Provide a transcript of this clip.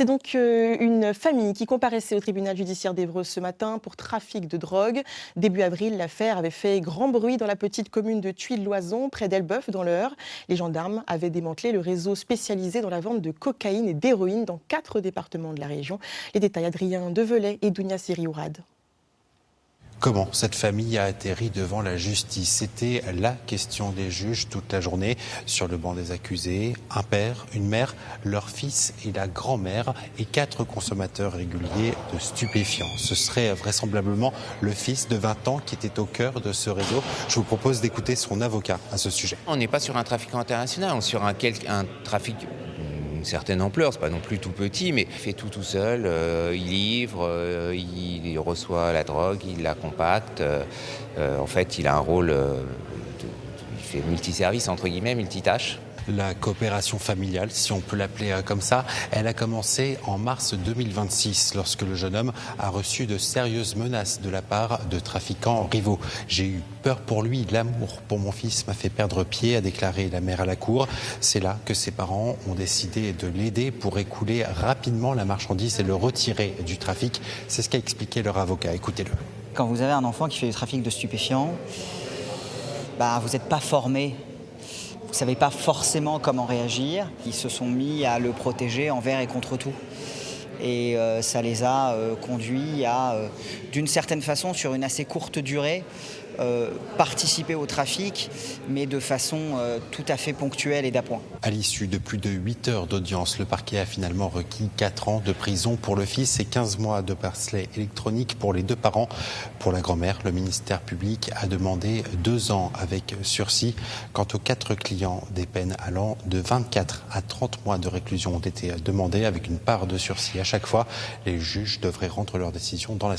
C'est donc une famille qui comparaissait au tribunal judiciaire d'Évreux ce matin pour trafic de drogue. Début avril, l'affaire avait fait grand bruit dans la petite commune de Tuile-Loison, près d'Elbeuf, dans l'Eure. Les gendarmes avaient démantelé le réseau spécialisé dans la vente de cocaïne et d'héroïne dans 4 départements de la région. Les détails, Adrien Develay et Dounia Siriourad. Comment cette famille a atterri devant la justice? C'était la question des juges toute la journée. Sur le banc des accusés, un père, une mère, leur fils et la grand-mère et 4 consommateurs réguliers de stupéfiants. Ce serait vraisemblablement le fils de 20 ans qui était au cœur de ce réseau. Je vous propose d'écouter son avocat à ce sujet. On n'est pas sur un trafic international, on est sur un trafic d'une certaine ampleur, c'est pas non plus tout petit, mais il fait tout seul, il livre, il reçoit la drogue, il la compacte. En fait, il a un rôle, il fait multiservice, entre guillemets, multitâche. La coopération familiale, si on peut l'appeler comme ça, elle a commencé en mars 2026 lorsque le jeune homme a reçu de sérieuses menaces de la part de trafiquants rivaux. J'ai eu peur pour lui, l'amour pour mon fils m'a fait perdre pied, a déclaré la mère à la cour. C'est là que ses parents ont décidé de l'aider pour écouler rapidement la marchandise et le retirer du trafic. C'est ce qu'a expliqué leur avocat. Écoutez-le. Quand vous avez un enfant qui fait du trafic de stupéfiants, vous n'êtes pas formé. Vous ne savez pas forcément comment réagir. Ils se sont mis à le protéger envers et contre tout. Et ça les a conduits à, d'une certaine façon, sur une assez courte durée, participer au trafic, mais de façon tout à fait ponctuelle et d'appoint. À l'issue de plus de 8 heures d'audience, le parquet a finalement requis 4 ans de prison pour le fils et 15 mois de bracelet électronique pour les 2 parents. Pour la grand-mère, le ministère public a demandé 2 ans avec sursis. Quant aux 4 clients, des peines allant de 24 à 30 mois de réclusion ont été demandées avec une part de sursis à chaque fois. Les juges devraient rendre leur décision dans la